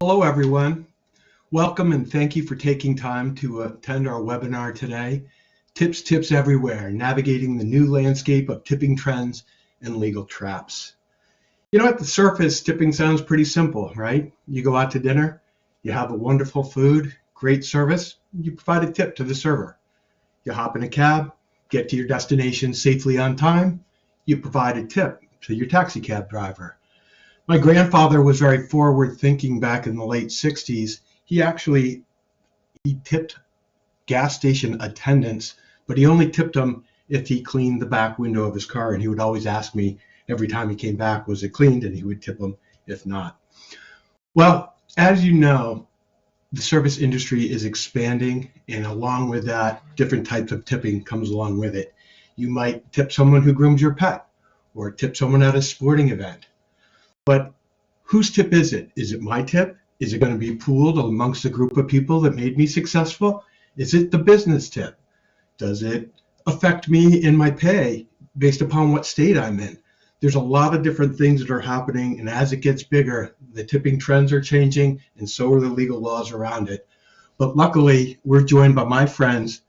Hello, everyone. Welcome and thank you for taking time to attend our webinar today. Tips everywhere, navigating the new landscape of tipping trends and legal traps. You know, at the surface, tipping sounds pretty simple, right? You go out to dinner, you have a wonderful food, great service, you provide a tip to the server. You hop in a cab, get to your destination safely on time, you provide a tip to your taxi cab driver. My grandfather was very forward thinking back in the late 60s. He tipped gas station attendants, but he only tipped them if he cleaned the back window of his car. And he would always ask me every time he came back, was it cleaned? And he would tip them if not. Well, as you know, the service industry is expanding, and along with that, different types of tipping comes along with it. You might tip someone who grooms your pet, or tip someone at a sporting event. But whose tip is it? Is it my tip? Is it going to be pooled amongst a group of people that made me successful? Is it the business tip? Does it affect me in my pay based upon what state I'm in? There's a lot of different things that are happening, and as it gets bigger, the tipping trends are changing, and so are the legal laws around it. But luckily, we're joined by my friends,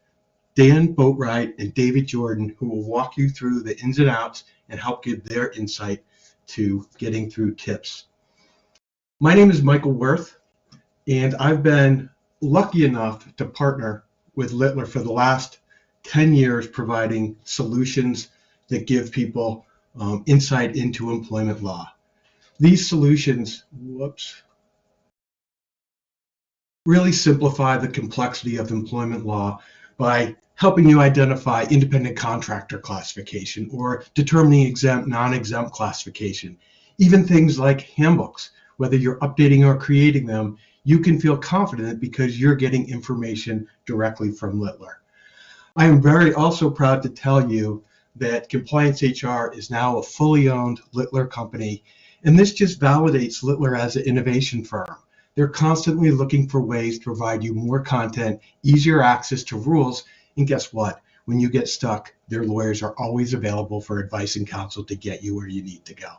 Dan Boatright and David Jordan, who will walk you through the ins and outs and help give their insight to getting through tips. My name is Michael Worth, and I've been lucky enough to partner with Littler for the last 10 years, providing solutions that give people insight into employment law. These solutions, really simplify the complexity of employment law by helping you identify independent contractor classification or determining exempt, non-exempt classification. Even things like handbooks, whether you're updating or creating them, you can feel confident because you're getting information directly from Littler. I am very also proud to tell you that ComplianceHR is now a fully owned Littler company, and this just validates Littler as an innovation firm. They're constantly looking for ways to provide you more content, easier access to rules, and guess what? When you get stuck, their lawyers are always available for advice and counsel to get you where you need to go.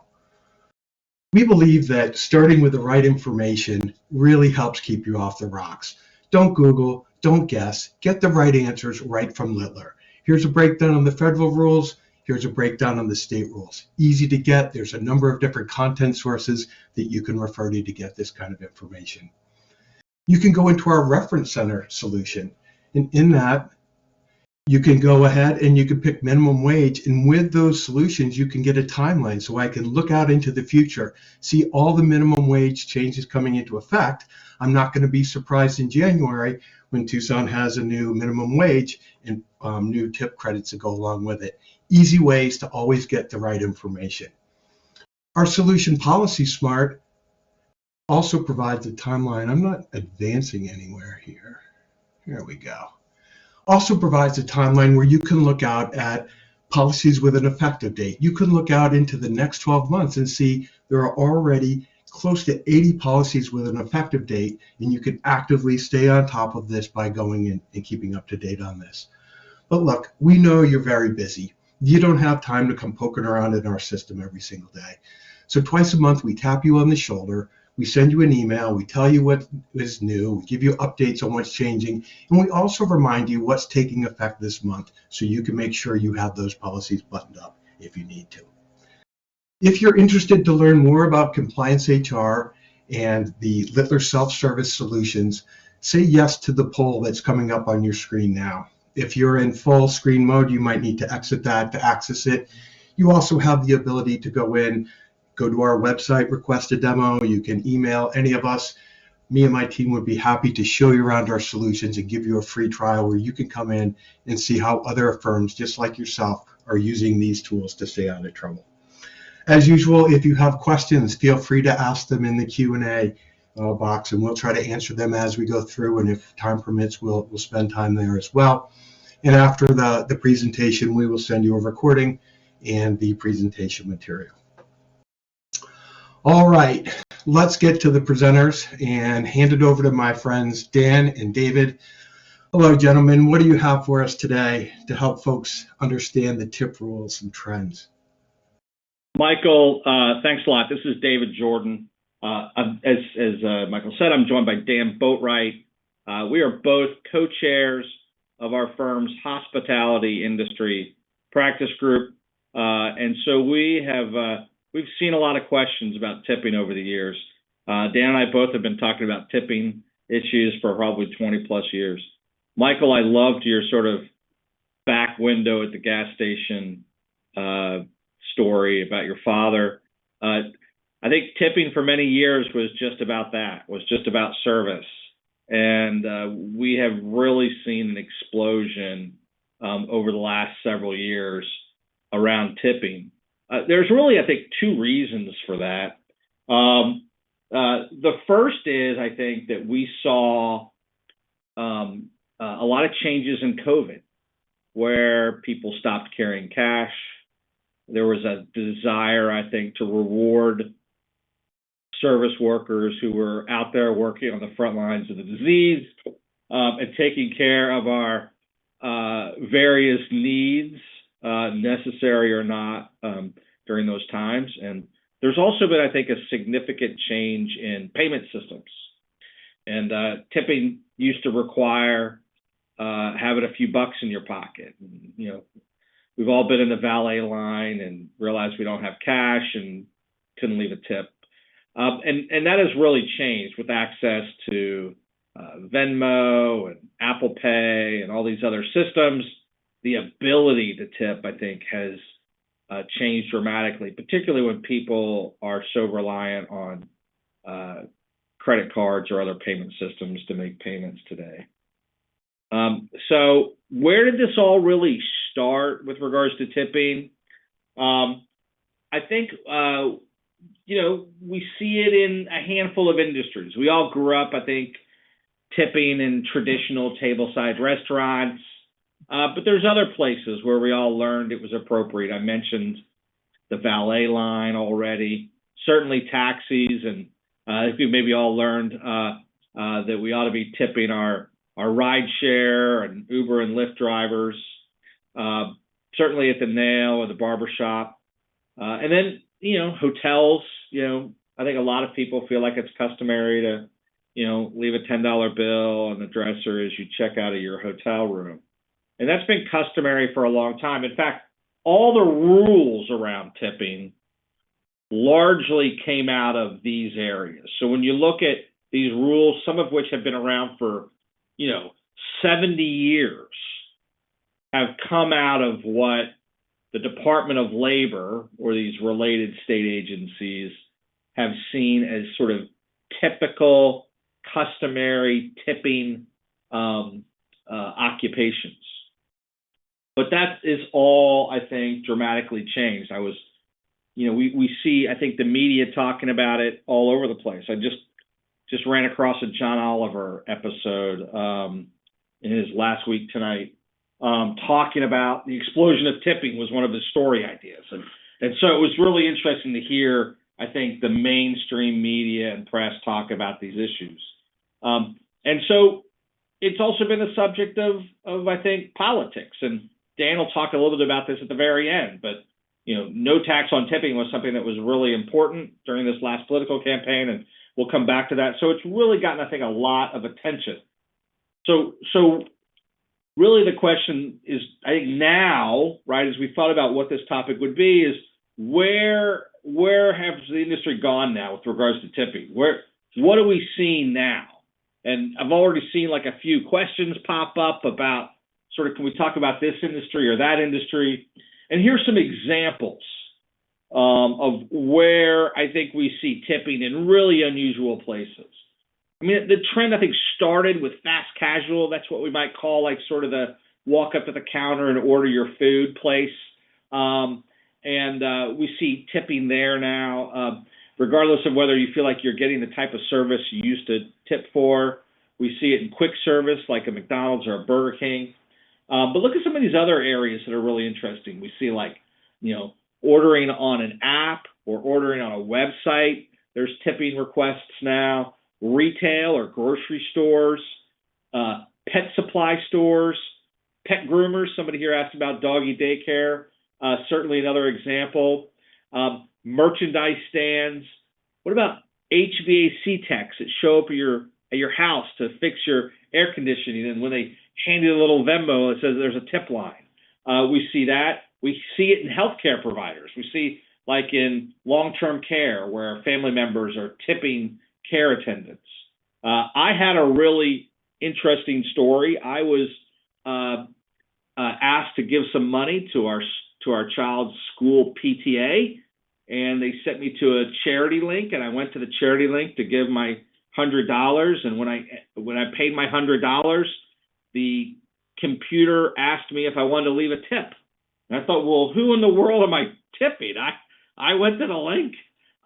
We believe that starting with the right information really helps keep you off the rocks. Don't Google, don't guess, get the right answers right from Littler. Here's a breakdown on the federal rules, here's a breakdown on the state rules. Easy to get, there's a number of different content sources that you can refer to get this kind of information. You can go into our reference center solution, and in that, you can go ahead and you can pick minimum wage, and with those solutions you can get a timeline so I can look out into the future, see all the minimum wage changes coming into effect. I'm not going to be surprised in January when Tucson has a new minimum wage and new tip credits that go along with it. Easy ways to always get the right information. Our solution PolicySmart also provides a timeline. I'm not advancing anywhere here. Here we go. Also provides a timeline where you can look out at policies with an effective date. You can look out into the next 12 months and see there are already close to 80 policies with an effective date, and you can actively stay on top of this by going in and keeping up to date on this. But look, we know you're very busy. You don't have time to come poking around in our system every single day. So twice a month, we tap you on the shoulder. We send you an email, we tell you what is new, we give you updates on what's changing, and we also remind you what's taking effect this month so you can make sure you have those policies buttoned up if you need to. If you're interested to learn more about ComplianceHR and the Littler self-service solutions, say yes to the poll that's coming up on your screen now. If you're in full screen mode, you might need to exit that to access it. You also have the ability to go to our website, request a demo. You can email any of us. Me and my team would be happy to show you around our solutions and give you a free trial where you can come in and see how other firms just like yourself are using these tools to stay out of trouble. As usual, if you have questions, feel free to ask them in the Q&A box, and we'll try to answer them as we go through, and if time permits, we'll spend time there as well. And after the presentation, we will send you a recording and the presentation material. All right, let's get to the presenters and hand it over to my friends Dan and David. Hello, gentlemen. What do you have for us today to help folks understand the tip rules and trends? Michael, thanks a lot. This is David Jordan. As Michael said, I'm joined by Dan Boatright. We are both co-chairs of our firm's hospitality industry practice group, and so we've seen a lot of questions about tipping over the years. Dan and I both have been talking about tipping issues for probably 20 plus years. Michael, I loved your sort of back window at the gas station story about your father. I think tipping for many years was just about that, was just about service. And we have really seen an explosion over the last several years around tipping. There's really, I think, two reasons for that. The first is, I think, that we saw a lot of changes in COVID, where people stopped carrying cash. There was a desire, I think, to reward service workers who were out there working on the front lines of the disease and taking care of our various needs, necessary or not, during those times. And there's also been, I think, a significant change in payment systems. And tipping used to require having a few bucks in your pocket. You know, we've all been in the valet line and realized we don't have cash and couldn't leave a tip. And that has really changed with access to Venmo and Apple Pay and all these other systems. The ability to tip, I think, has changed dramatically, particularly when people are so reliant on credit cards or other payment systems to make payments today. So where did this all really start with regards to tipping? I think, you know, we see it in a handful of industries. We all grew up, I think, tipping in traditional table-side restaurants, but there's other places where we all learned it was appropriate. I mentioned the valet line already, certainly taxis, and I think we maybe all learned that we ought to be tipping our ride share and Uber and Lyft drivers, certainly at the nail or the barbershop. And then, you know, hotels, you know, I think a lot of people feel like it's customary to, you know, leave a $10 bill on the dresser as you check out of your hotel room. And that's been customary for a long time. In fact, all the rules around tipping largely came out of these areas. So when you look at these rules, some of which have been around for, you know, 70 years, have come out of what the Department of Labor or these related state agencies have seen as sort of typical, customary tipping occupations. But that is all, I think, dramatically changed. You know, we see, I think, the media talking about it all over the place. I just ran across a John Oliver episode in his last week tonight, talking about the explosion of tipping was one of his story ideas. And so it was really interesting to hear, I think, the mainstream media and press talk about these issues. And so it's also been a subject of I think, politics. And Dan will talk a little bit about this at the very end, but, you know, no tax on tipping was something that was really important during this last political campaign, and we'll come back to that. So it's really gotten, I think, a lot of attention. So really the question is, I think now, right, as we thought about what this topic would be, is where has the industry gone now with regards to tipping? What are we seeing now? And I've already seen like a few questions pop up about sort of, can we talk about this industry or that industry? And here's some examples of where I think we see tipping in really unusual places. I mean, the trend, I think, started with fast casual. That's what we might call like sort of the walk up to the counter and order your food place. And we see tipping there now, regardless of whether you feel like you're getting the type of service you used to tip for. We see it in quick service, like a McDonald's or a Burger King. But look at some of these other areas that are really interesting. We see like, you know, ordering on an app or ordering on a website. There's tipping requests now. Retail or grocery stores, pet supply stores, pet groomers. Somebody here asked about doggy daycare. Certainly another example. Merchandise stands. What about HVAC techs that show up at your house to fix your air conditioning, and when they hand you a little Venmo, it says there's a tip line. We see that. We see it in healthcare providers. We see like in long-term care where family members are tipping care attendants. I had a really interesting story. I was asked to give some money to our child's school PTA, and they sent me to a charity link, and I went to the charity link to give my $100. And when I paid my $100, the computer asked me if I wanted to leave a tip. And I thought, well, who in the world am I tipping? I went to the link.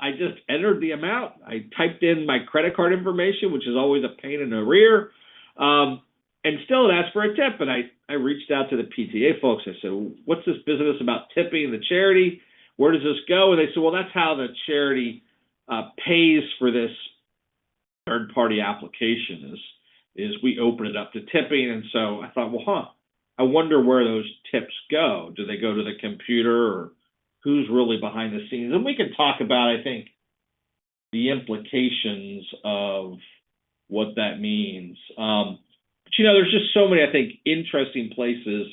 I just entered the amount. I typed in my credit card information, which is always a pain in the rear. And still it asked for a tip. And I reached out to the PTA folks. I said, what's this business about tipping the charity? Where does this go? And they said, well, that's how the charity pays for this third-party application is we open it up to tipping. And so I thought, well, I wonder where those tips go. Do they go to the computer, or who's really behind the scenes? And we can talk about, I think, the implications of what that means. But, there's just so many, I think, interesting places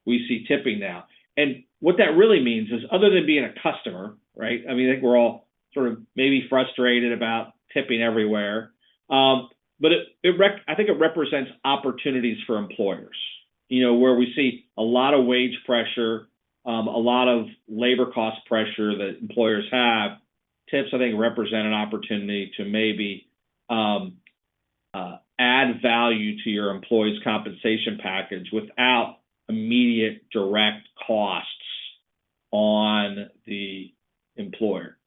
we see tipping now. And what that really means is, other than being a customer, right? I mean, I think we're all sort of maybe frustrated about tipping everywhere. But I think it represents opportunities for employers, where we see a lot of wage pressure, a lot of labor cost pressure that employers have. Tips, I think, represent an opportunity to maybe add value to your employee's compensation package without immediate direct costs on the employer.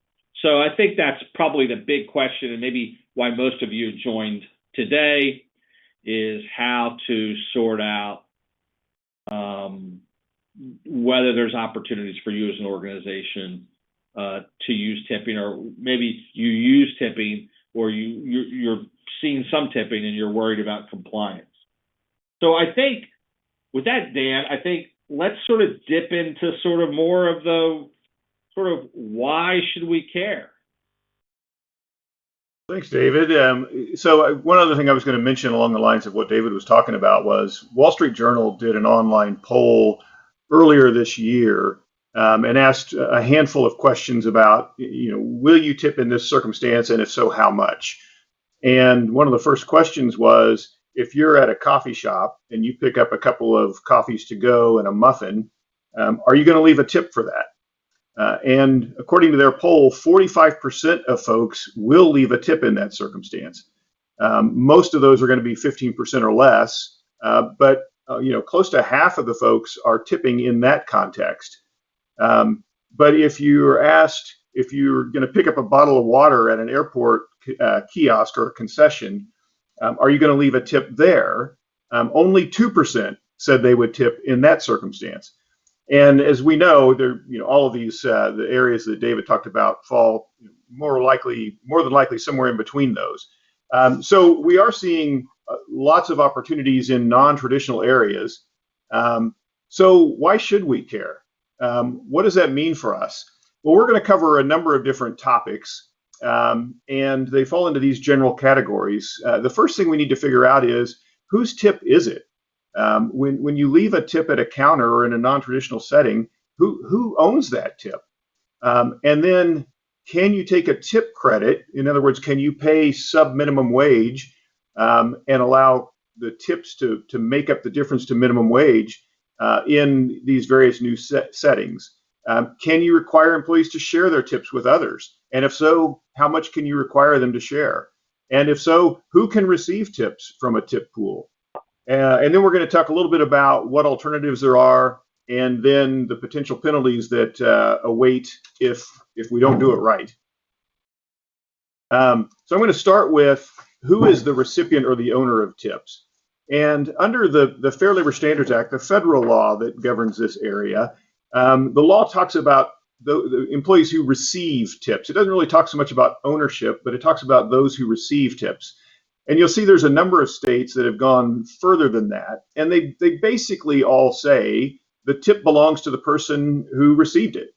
So I think that's probably the big question, and maybe why most of you joined today, is how to sort out whether there's opportunities for you as an organization to use tipping, or maybe you use tipping, or you're seeing some tipping and you're worried about compliance. So I think with that, Dan, I think let's sort of dip into sort of more of the sort of why should we care? Thanks, David. So one other thing I was going to mention along the lines of what David was talking about was Wall Street Journal did an online poll earlier this year and asked a handful of questions about, will you tip in this circumstance, and if so, how much? And one of the first questions was, if you're at a coffee shop and you pick up a couple of coffees to go and a muffin, are you going to leave a tip for that? And according to their poll, 45% of folks will leave a tip in that circumstance. Most of those are going to be 15% or less, but close to half of the folks are tipping in that context. But if you're asked if you're going to pick up a bottle of water at an airport kiosk or a concession, are you going to leave a tip there? Only 2% said they would tip in that circumstance. And as we know, all of these the areas that David talked about fall more than likely somewhere in between those. So we are seeing lots of opportunities in non-traditional areas. So why should we care? What does that mean for us? Well, we're going to cover a number of different topics, and they fall into these general categories. The first thing we need to figure out is, whose tip is it? When you leave a tip at a counter or in a non-traditional setting, who owns that tip? And then, can you take a tip credit? In other words, can you pay sub-minimum wage and allow the tips to make up the difference to minimum wage in these various new settings? Can you require employees to share their tips with others? And if so, how much can you require them to share? And if so, who can receive tips from a tip pool? And then we're going to talk a little bit about what alternatives there are, and then the potential penalties that await if we don't do it right. So I'm going to start with, who is the recipient or the owner of tips? And under the Fair Labor Standards Act, the federal law that governs this area, the law talks about the employees who receive tips. It doesn't really talk so much about ownership, but it talks about those who receive tips. And you'll see there's a number of states that have gone further than that. And they basically all say the tip belongs to the person who received it.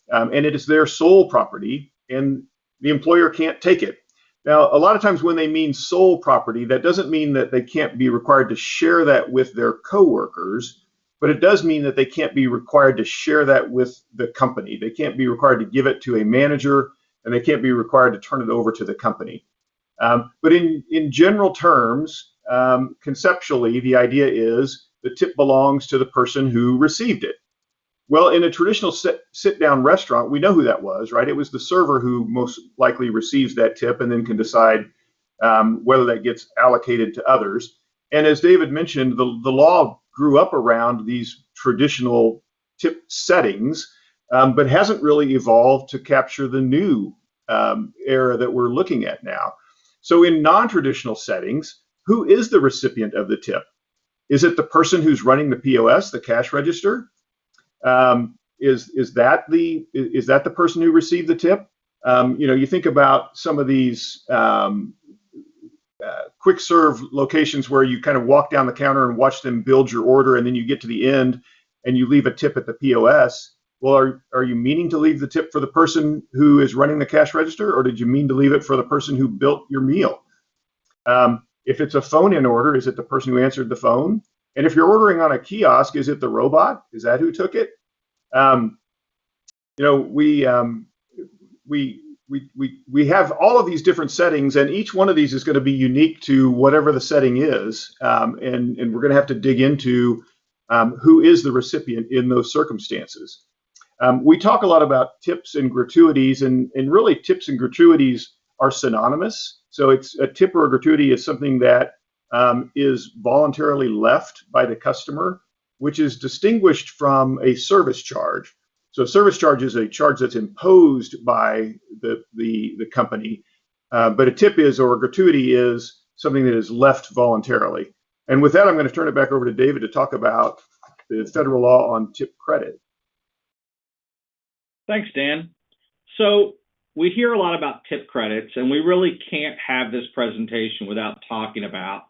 And it is their sole property, and the employer can't take it. Now, a lot of times when they mean sole property, that doesn't mean that they can't be required to share that with their coworkers, but it does mean that they can't be required to share that with the company. They can't be required to give it to a manager, and they can't be required to turn it over to the company. But in general terms, conceptually, the idea is the tip belongs to the person who received it. Well, in a traditional sit-down restaurant, we know who that was, right? It was the server who most likely receives that tip and then can decide whether that gets allocated to others. And as David mentioned, the law grew up around these traditional tip settings, but hasn't really evolved to capture the new era that we're looking at now. So in non-traditional settings, who is the recipient of the tip? Is it the person who's running the POS, the cash register? Is that the person who received the tip? You think about some of these quick serve locations where you kind of walk down the counter and watch them build your order, and then you get to the end and you leave a tip at the POS. Well, are you meaning to leave the tip for the person who is running the cash register, or did you mean to leave it for the person who built your meal? If it's a phone-in order, is it the person who answered the phone? And if you're ordering on a kiosk, is it the robot? Is that who took it? We have all of these different settings, and each one of these is going to be unique to whatever the setting is, and we're going to have to dig into who is the recipient in those circumstances. We talk a lot about tips and gratuities, and really tips and gratuities are synonymous. So it's a tip or a gratuity is something that is voluntarily left by the customer, which is distinguished from a service charge. So a service charge is a charge that's imposed by the company, but a tip is, or a gratuity is, something that is left voluntarily. And with that, I'm going to turn it back over to David to talk about the federal law on tip credit. Thanks, Dan. So we hear a lot about tip credits, and we really can't have this presentation without talking about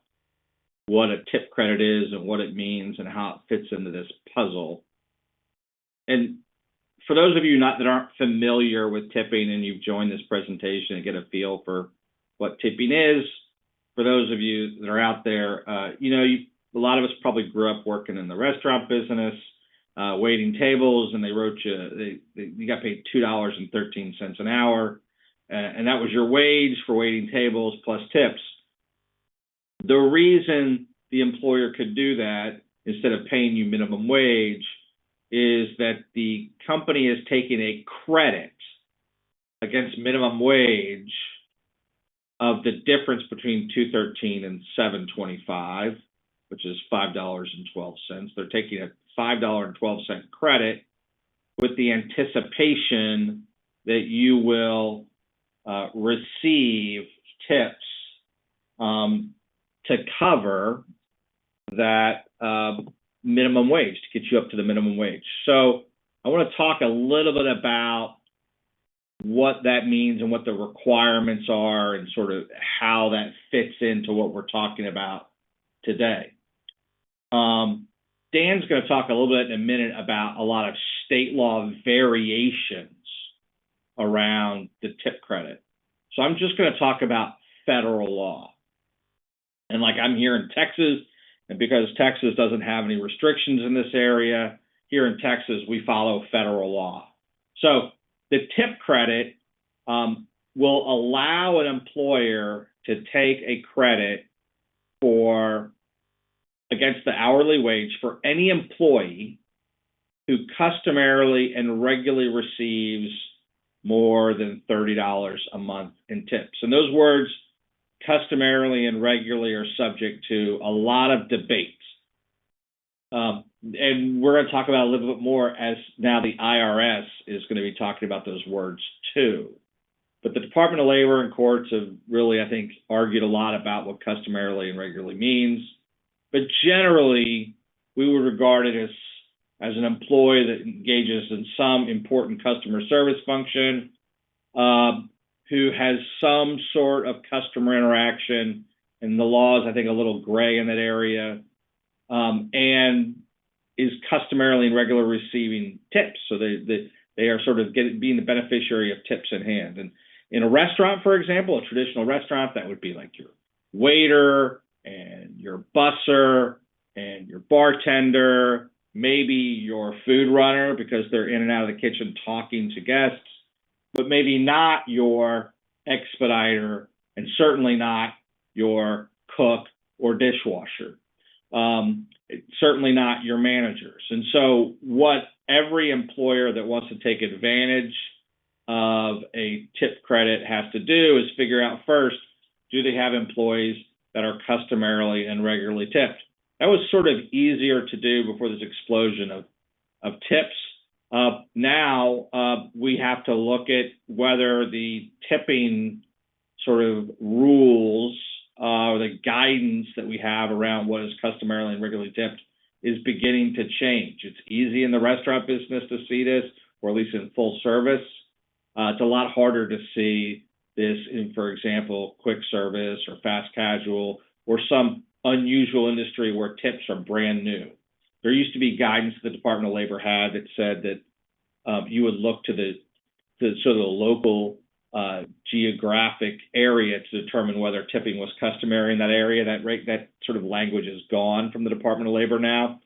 what a tip credit is and what it means and how it fits into this puzzle. And for those of you that aren't familiar with tipping and you've joined this presentation and get a feel for what tipping is, for those of you that are out there, a lot of us probably grew up working in the restaurant business, waiting tables, and they wrote you got paid $2.13 an hour, and that was your wage for waiting tables plus tips. The reason the employer could do that instead of paying you minimum wage is that the company is taking a credit against minimum wage of the difference between $2.13 and $7.25, which is $5.12. They're taking a $5.12 credit with the anticipation that you will receive tips to cover that minimum wage, to get you up to the minimum wage. So I want to talk a little bit about what that means and what the requirements are and sort of how that fits into what we're talking about today. Dan's going to talk a little bit in a minute about a lot of state law variations around the tip credit. So I'm just going to talk about federal law. And like I'm here in Texas, and because Texas doesn't have any restrictions in this area, here in Texas, we follow federal law. So the tip credit will allow an employer to take a credit against the hourly wage for any employee who customarily and regularly receives more than $30 a month in tips. And those words, customarily and regularly, are subject to a lot of debates. And we're going to talk about it a little bit more as now the IRS is going to be talking about those words too. But the Department of Labor and courts have really, I think, argued a lot about what customarily and regularly means. But generally, we would regard it as an employee that engages in some important customer service function, who has some sort of customer interaction, and the law is, I think, a little gray in that area, and is customarily and regularly receiving tips. So they are sort of being the beneficiary of tips in hand. And In a restaurant, for example, a traditional restaurant, that would be like your waiter and your busser and your bartender, maybe your food runner because they're in and out of the kitchen talking to guests, but maybe not your expediter and certainly not your cook or dishwasher. Certainly not your managers. And so what every employer that wants to take advantage of a tip credit has to do is figure out first, do they have employees that are customarily and regularly tipped? That was sort of easier to do before this explosion of tips. Now we have to look at whether the tipping sort of rules or the guidance that we have around what is customarily and regularly tipped is beginning to change. It's easy in the restaurant business to see this, or at least in full service. It's a lot harder to see this in, for example, quick service or fast casual or some unusual industry where tips are brand new. There used to be guidance the Department of Labor had that said that you would look to the sort of the local geographic area to determine whether tipping was customary in that area. That sort of language is gone from the Department of Labor now.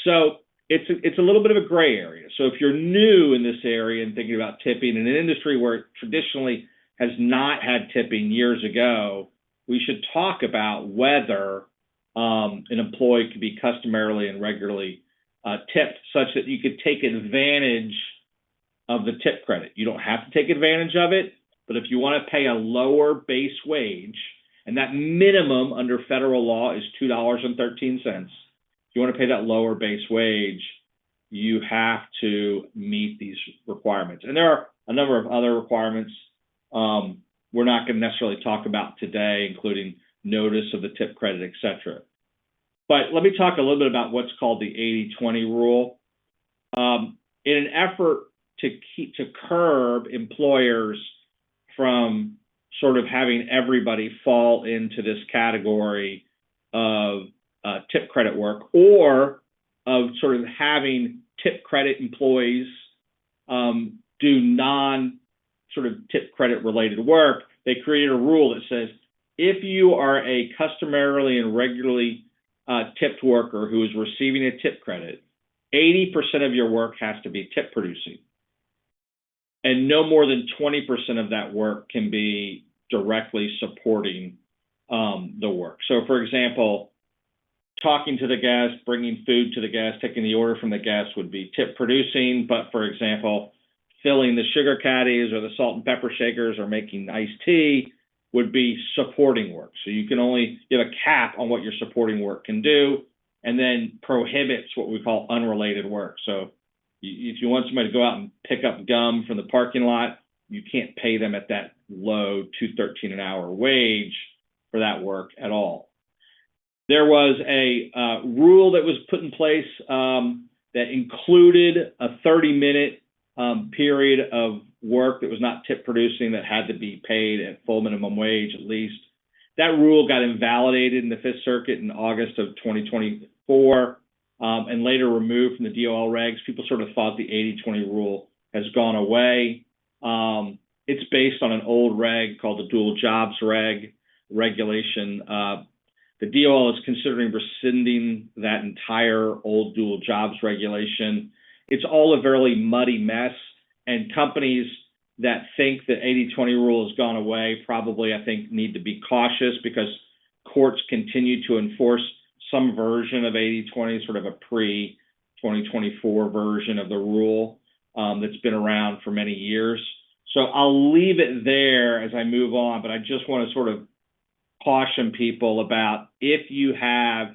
So it's a little bit of a gray area. So if you're new in this area and thinking about tipping in an industry where it traditionally has not had tipping years ago, we should talk about whether an employee could be customarily and regularly tipped such that you could take advantage of the tip credit. You don't have to take advantage of it, but if you want to pay a lower base wage, and that minimum under federal law is $2.13, if you want to pay that lower base wage, you have to meet these requirements. And there are a number of other requirements we're not going to necessarily talk about today, including notice of the tip credit, et cetera. But let me talk a little bit about what's called the 80-20 rule. In an effort to curb employers from sort of having everybody fall into this category of tip credit work, or of sort of having tip credit employees do non sort of tip credit related work, they created a rule that says if you are a customarily and regularly tipped worker who is receiving a tip credit, 80% of your work has to be tip producing. And no more than 20% of that work can be directly supporting the work. So for example, talking to the guest, bringing food to the guest, taking the order from the guest would be tip producing. But for example, filling the sugar caddies or the salt and pepper shakers or making iced tea would be supporting work. So you have a cap on what your supporting work can do, and then prohibits what we call unrelated work. So if you want somebody to go out and pick up gum from the parking lot, you can't pay them at that low $2.13 an hour wage for that work at all. There was a rule that was put in place that included a 30-minute period of work that was not tip producing that had to be paid at full minimum wage at least. That rule got invalidated in the Fifth Circuit in August of 2024 and later removed from the DOL regs. People sort of thought the 80-20 rule has gone away. It's based on an old reg called the dual jobs regulation. The DOL is considering rescinding that entire old dual jobs regulation. It's all a very muddy mess, and companies that think that 80-20 rule has gone away probably, I think, need to be cautious because courts continue to enforce some version of 80-20, sort of a pre-2024 version of the rule that's been around for many years. So I'll leave it there as I move on, but I just want to sort of caution people about if you have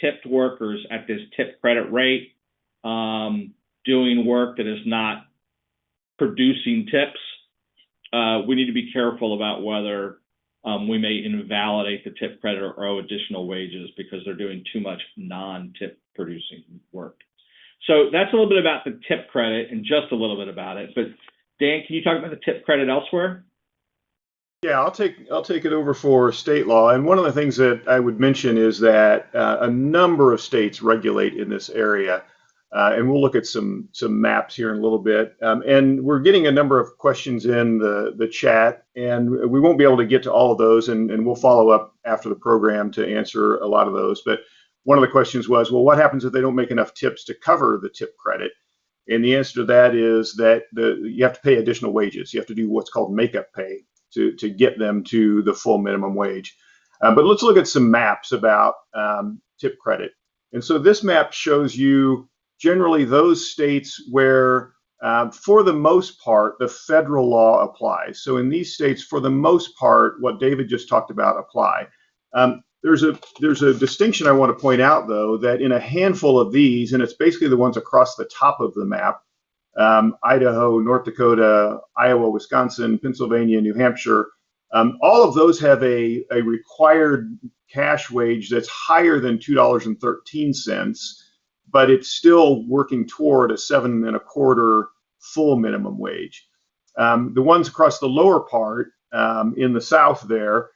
tipped workers at this tip credit rate, doing work that is not producing tips, we need to be careful about whether we may invalidate the tip credit or owe additional wages because they're doing too much non-tip producing work. So that's a little bit about the tip credit and just a little bit about it. But Dan, can you talk about the tip credit elsewhere? Yeah, I'll take it over for state law. And one of the things that I would mention is that a number of states regulate in this area. And we'll look at some maps here in a little bit. And we're getting a number of questions in the chat, and we won't be able to get to all of those, and we'll follow up after the program to answer a lot of those. But one of the questions was, well, what happens if they don't make enough tips to cover the tip credit? And the answer to that is that you have to pay additional wages. You have to do what's called makeup pay to get them to the full minimum wage. But let's look at some maps about tip credit. And so this map shows you generally those states where, for the most part, the federal law applies. So in these states, for the most part, what David just talked about apply. There's a distinction I want to point out, though, that in a handful of these, and it's basically the ones across the top of the map, Idaho, North Dakota, Iowa, Wisconsin, Pennsylvania, New Hampshire, all of those have a required cash wage that's higher than $2.13, but it's still working toward a 7.25 full minimum wage. The ones across the lower part in the South there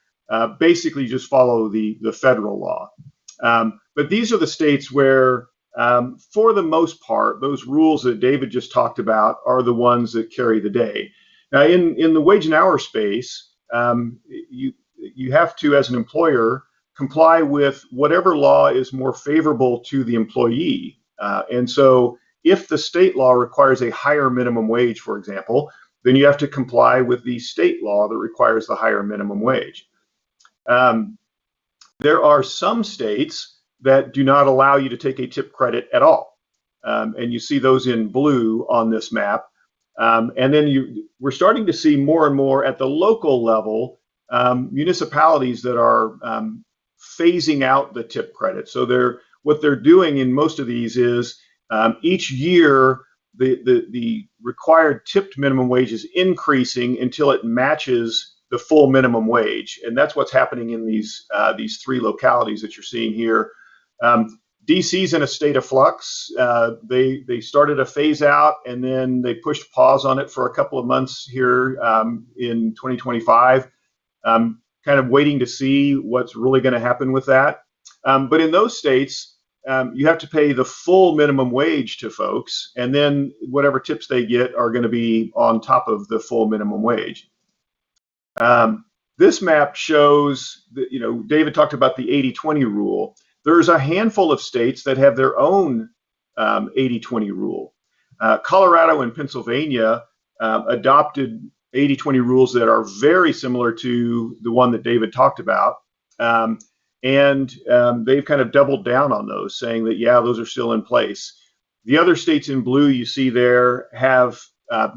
basically just follow the federal law. But these are the states where, for the most part, those rules that David just talked about are the ones that carry the day. Now, in the wage and hour space, you have to, as an employer, comply with whatever law is more favorable to the employee. And so if the state law requires a higher minimum wage, for example, then you have to comply with the state law that requires the higher minimum wage. There are some states that do not allow you to take a tip credit at all. And you see those in blue on this map. And then we're starting to see more and more at the local level, municipalities that are phasing out the tip credit. So what they're doing in most of these is each year the required tipped minimum wage is increasing until it matches the full minimum wage, and that's what's happening in these three localities that you're seeing here. DC's in a state of flux. They started a phase out, and then they pushed pause on it for a couple of months here in 2025. Kind of waiting to see what's really going to happen with that. But in those states, you have to pay the full minimum wage to folks, and then whatever tips they get are going to be on top of the full minimum wage. This map shows that, David talked about the 80-20 rule. There's a handful of states that have their own 80-20 rule. Colorado and Pennsylvania adopted 80-20 rules that are very similar to the one that David talked about. And they've kind of doubled down on those, saying that, yeah, those are still in place. The other states in blue you see there have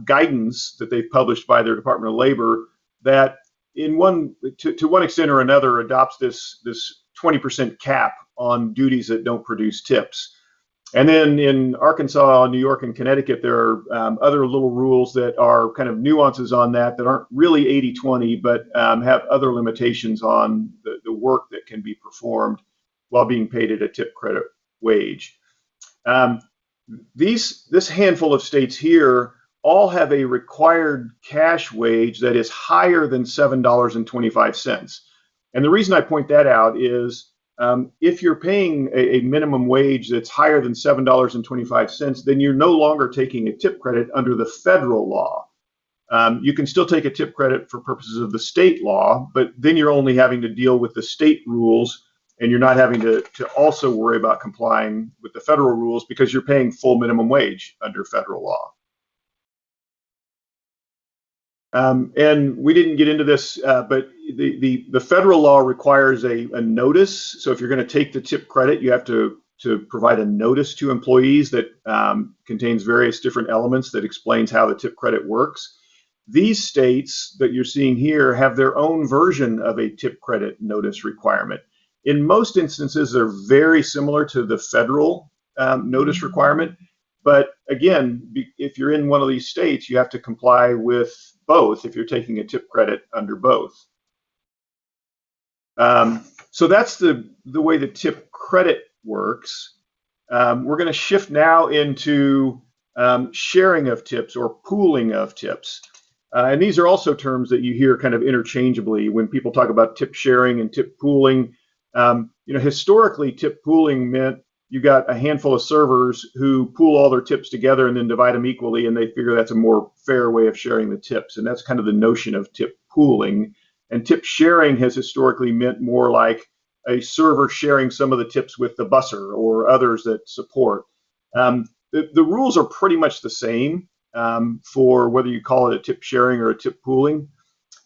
guidance that they've published by their Department of Labor that to one extent or another adopts this 20% cap on duties that don't produce tips. And then in Arkansas, New York, and Connecticut, there are other little rules that are kind of nuances on that aren't really 80-20, but have other limitations on the work that can be performed while being paid at a tip credit wage. This handful of states here all have a required cash wage that is higher than $7.25. And the reason I point that out is if you're paying a minimum wage that's higher than $7.25, then you're no longer taking a tip credit under the federal law. You can still take a tip credit for purposes of the state law, but then you're only having to deal with the state rules, and you're not having to also worry about complying with the federal rules because you're paying full minimum wage under federal law. And we didn't get into this, but the federal law requires a notice. So if you're going to take the tip credit, you have to provide a notice to employees that contains various different elements that explains how the tip credit works. These states that you're seeing here have their own version of a tip credit notice requirement. In most instances, they're very similar to the federal notice requirement. But again, if you're in one of these states, you have to comply with both if you're taking a tip credit under both. So that's the way the tip credit works. We're going to shift now into sharing of tips or pooling of tips. And these are also terms that you hear kind of interchangeably when people talk about tip sharing and tip pooling. Historically, tip pooling meant you got a handful of servers who pool all their tips together and then divide them equally, and they figure that's a more fair way of sharing the tips. And that's kind of the notion of tip pooling. And tip sharing has historically meant more like a server sharing some of the tips with the busser or others that support. The rules are pretty much the same for whether you call it a tip sharing or a tip pooling.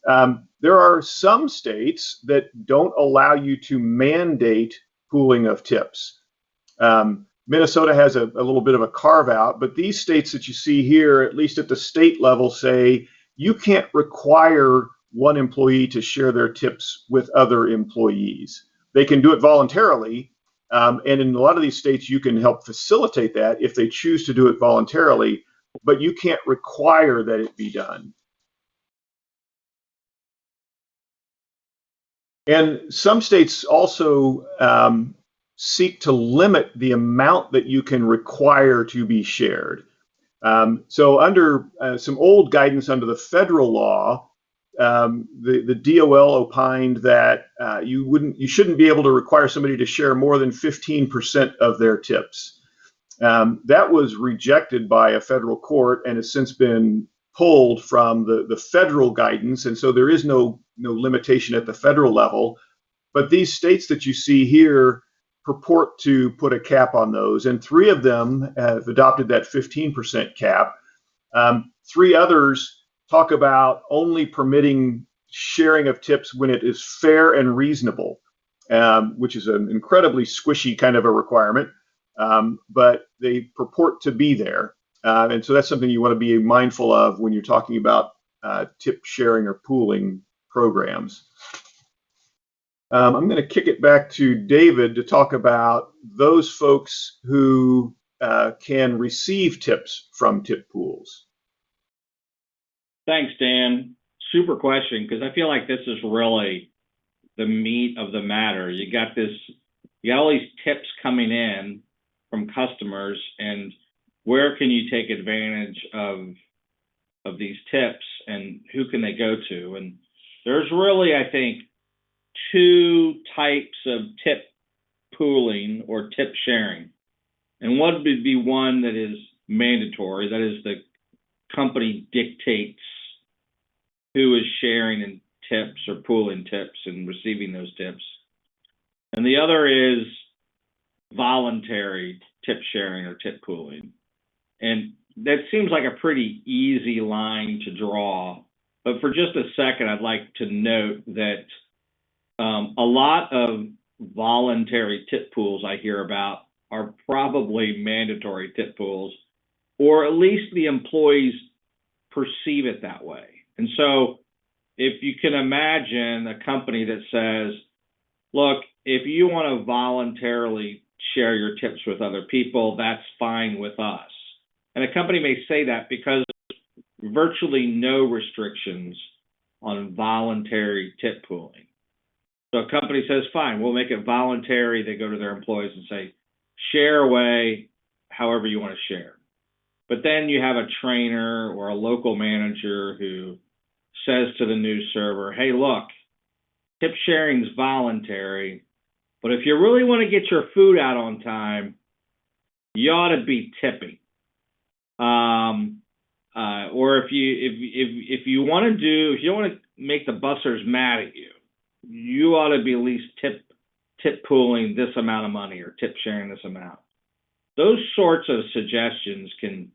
There are some states that don't allow you to mandate pooling of tips. Minnesota has a little bit of a carve out, but these states that you see here, at least at the state level, say you can't require one employee to share their tips with other employees. They can do it voluntarily, and in a lot of these states, you can help facilitate that if they choose to do it voluntarily, but you can't require that it be done. And some states also seek to limit the amount that you can require to be shared. So under some old guidance under the federal law, the DOL opined that you shouldn't be able to require somebody to share more than 15% of their tips. That was rejected by a federal court and has since been pulled from the federal guidance, and so there is no limitation at the federal level. But these states that you see here purport to put a cap on those, and 3 of them have adopted that 15% cap. 3 others talk about only permitting sharing of tips when it is fair and reasonable, which is an incredibly squishy kind of a requirement, but they purport to be there. And so that's something you want to be mindful of when you're talking about tip sharing or pooling programs. I'm going to kick it back to David to talk about those folks who can receive tips from tip pools. Thanks, Dan. Super question, because I feel like this is really the meat of the matter. You got all these tips coming in from customers, and where can you take advantage of these tips, and who can they go to? And there's really, I think, 2 types of tip pooling or tip sharing. And one would be one that is mandatory, that is the company dictates who is sharing in tips or pooling tips and receiving those tips. And the other is voluntary tip sharing or tip pooling. And that seems like a pretty easy line to draw. But for just a second, I'd like to note that a lot of voluntary tip pools I hear about are probably mandatory tip pools, or at least the employees perceive it that way. And so if you can imagine a company that says, look, if you want to voluntarily share your tips with other people, that's fine with us. And a company may say that because virtually no restrictions on voluntary tip pooling. So a company says, fine, we'll make it voluntary. They go to their employees and say, share away however you want to share. But then you have a trainer or a local manager who says to the new server, hey, look, tip sharing is voluntary, but if you really want to get your food out on time, you ought to be tipping. Or if you want to make the bussers mad at you, you ought to be at least tip pooling this amount of money or tip sharing this amount. Those sorts of suggestions can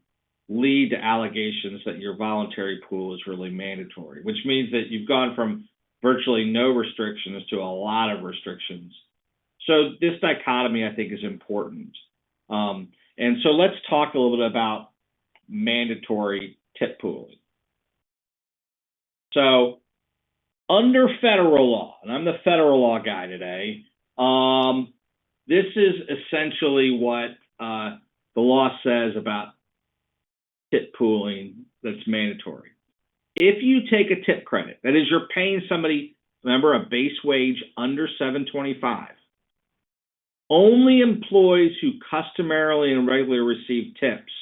lead to allegations that your voluntary pool is really mandatory, which means that you've gone from virtually no restrictions to a lot of restrictions. So this dichotomy, I think, is important. And so let's talk a little bit about mandatory tip pooling. So under federal law, and I'm the federal law guy today, this is essentially what the law says about tip pooling that's mandatory. If you take a tip credit, that is, you're paying somebody, remember, a base wage under $7.25, only employees who customarily and regularly receive tips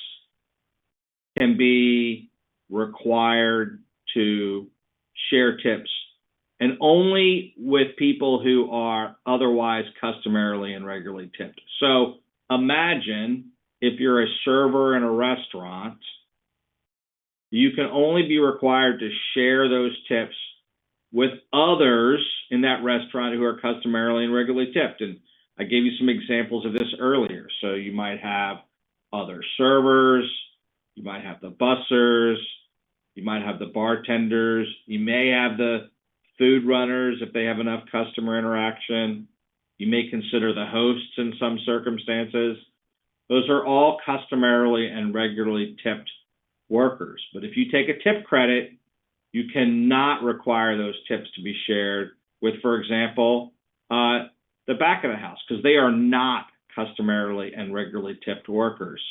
can be required to share tips, and only with people who are otherwise customarily and regularly tipped. So imagine if you're a server in a restaurant, you can only be required to share those tips with others in that restaurant who are customarily and regularly tipped. And I gave you some examples of this earlier. So you might have other servers, you might have the bussers, you might have the bartenders, you may have the food runners if they have enough customer interaction. You may consider the hosts in some circumstances. Those are all customarily and regularly tipped workers. But if you take a tip credit, you cannot require those tips to be shared with, for example, the back of the house, because they are not customarily and regularly tipped workers.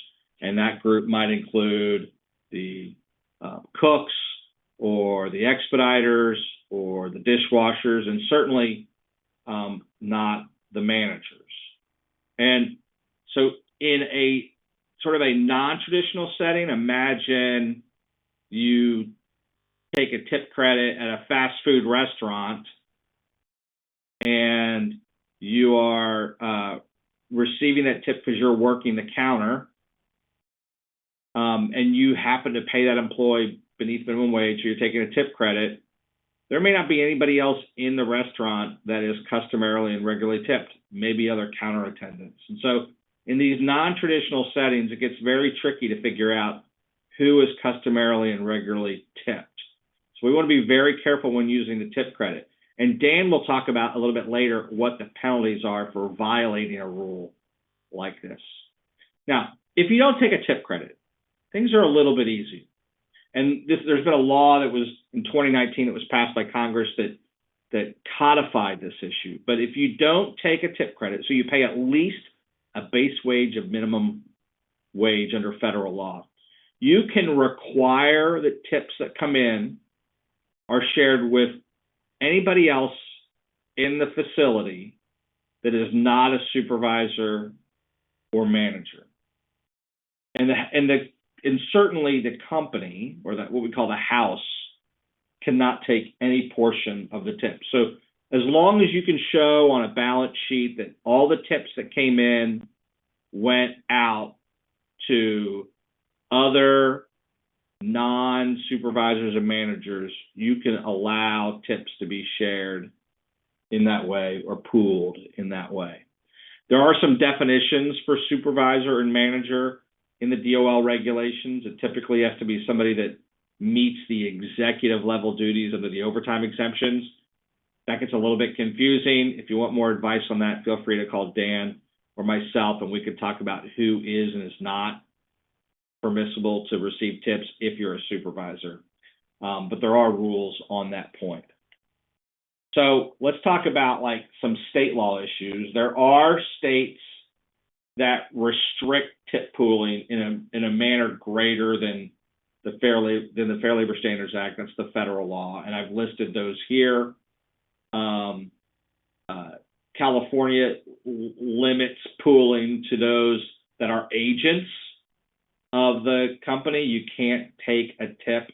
And that group might include the cooks or the expediters or the dishwashers, and certainly not the managers. And so in a sort of a non-traditional setting, imagine you take a tip credit at a fast food restaurant and you are receiving that tip because you're working the counter, and you happen to pay that employee beneath minimum wage, so you're taking a tip credit. There may not be anybody else in the restaurant that is customarily and regularly tipped, maybe other counter attendants. And so in these non-traditional settings, it gets very tricky to figure out who is customarily and regularly tipped. So we want to be very careful when using the tip credit. And Dan will talk about a little bit later what the penalties are for violating a rule like this. Now, if you don't take a tip credit, things are a little bit easy. And there's been a law that was in 2019 that was passed by Congress that codified this issue. But if you don't take a tip credit, so you pay at least a base wage of minimum wage under federal law, you can require that tips that come in are shared with anybody else in the facility that is not a supervisor or manager. And certainly the company, or that what we call the house, cannot take any portion of the tip. So as long as you can show on a balance sheet that all the tips that came in went out to other non-supervisors and managers, you can allow tips to be shared in that way or pooled in that way. There are some definitions for supervisor and manager in the DOL regulations. It typically has to be somebody that meets the executive level duties under the overtime exemptions. That gets a little bit confusing. If you want more advice on that, feel free to call Dan or myself, and we could talk about who is and is not permissible to receive tips if you're a supervisor. But there are rules on that point. So let's talk about like some state law issues. There are states that restrict tip pooling in a manner greater than the Fair Labor Standards Act. That's the federal law, and I've listed those here. California limits pooling to those that are agents of the company. You can't take a tip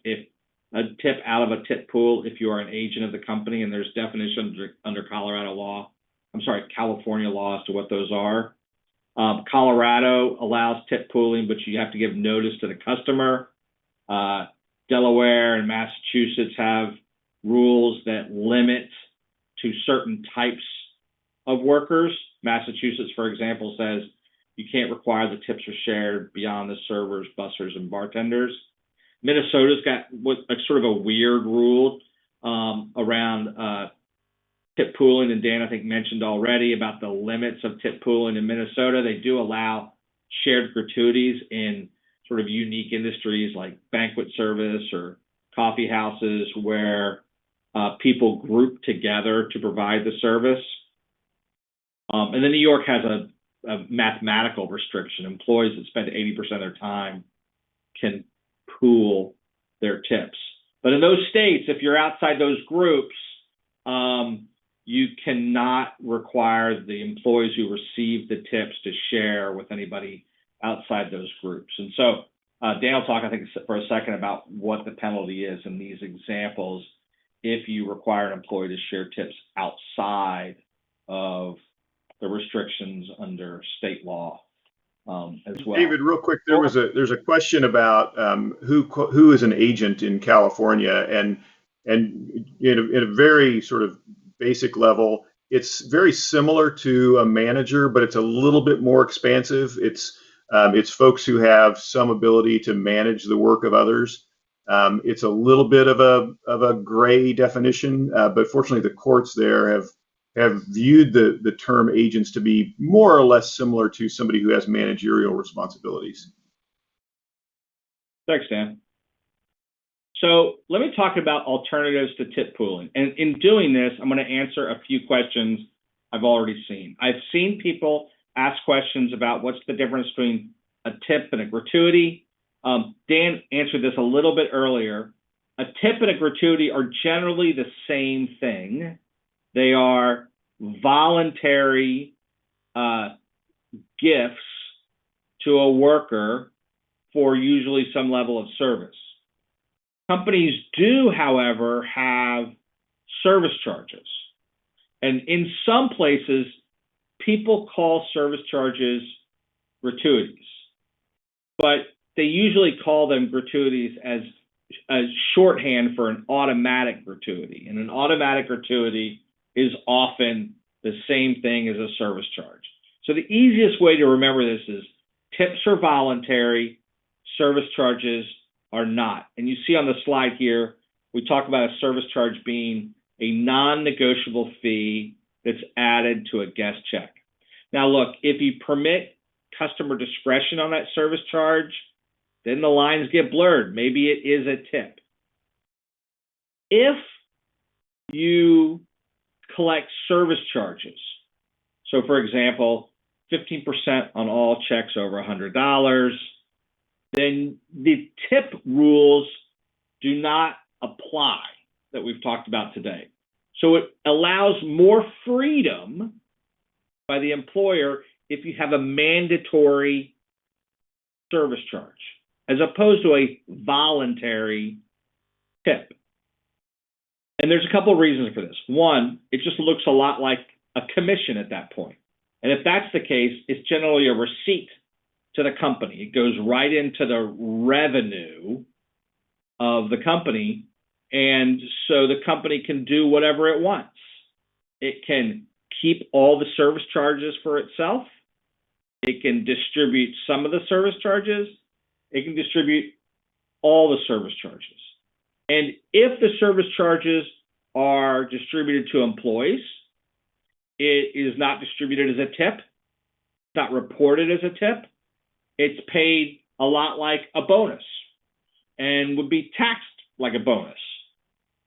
out of a tip pool if you are an agent of the company, and there's definitions under California law as to what those are. Colorado allows tip pooling, but you have to give notice to the customer. Delaware and Massachusetts have rules that limit to certain types of workers. Massachusetts, for example, says you can't require the tips are shared beyond the servers, bussers, and bartenders. Minnesota's got sort of a weird rule around tip pooling, and Dan, I think, mentioned already about the limits of tip pooling in Minnesota. They do allow shared gratuities in sort of unique industries like banquet service or coffee houses where people group together to provide the service. And then New York has a mathematical restriction. Employees that spend 80% of their time can pool their tips. But in those states, if you're outside those groups, you cannot require the employees who receive the tips to share with anybody outside those groups. And so Dan will talk, I think, for a second about what the penalty is in these examples if you require an employee to share tips outside of the restrictions under state law. as well. David, real quick, there's a question about who is an agent in California, and in a very sort of basic level, it's very similar to a manager, but it's a little bit more expansive. It's folks who have some ability to manage the work of others. It's a little bit of a gray definition, but fortunately, the courts there have viewed the term agents to be more or less similar to somebody who has managerial responsibilities. Thanks, Dan. So let me talk about alternatives to tip pooling. And in doing this, I'm going to answer a few questions I've already seen. I've seen people ask questions about what's the difference between a tip and a gratuity. Dan answered this a little bit earlier. A tip and a gratuity are generally the same thing. They are voluntary gifts to a worker for usually some level of service. Companies do, however, have service charges. And in some places, people call service charges gratuities, but they usually call them gratuities as a shorthand for an automatic gratuity. And an automatic gratuity is often the same thing as a service charge. So the easiest way to remember this is tips are voluntary, service charges are not. And you see on the slide here, we talk about a service charge being a non-negotiable fee that's added to a guest check. Now look, if you permit customer discretion on that service charge, then the lines get blurred. Maybe it is a tip. If you collect service charges, so for example, 15% on all checks over $100, then the tip rules do not apply that we've talked about today. So it allows more freedom by the employer if you have a mandatory service charge, as opposed to a voluntary tip. And there's a couple of reasons for this. One, it just looks a lot like a commission at that point. And if that's the case, it's generally a receipt to the company. It goes right into the revenue of the company. And so the company can do whatever it wants. It can keep all the service charges for itself. It can distribute some of the service charges. It can distribute all the service charges. And if the service charges are distributed to employees, it is not distributed as a tip. It's not reported as a tip. It's paid a lot like a bonus and would be taxed like a bonus.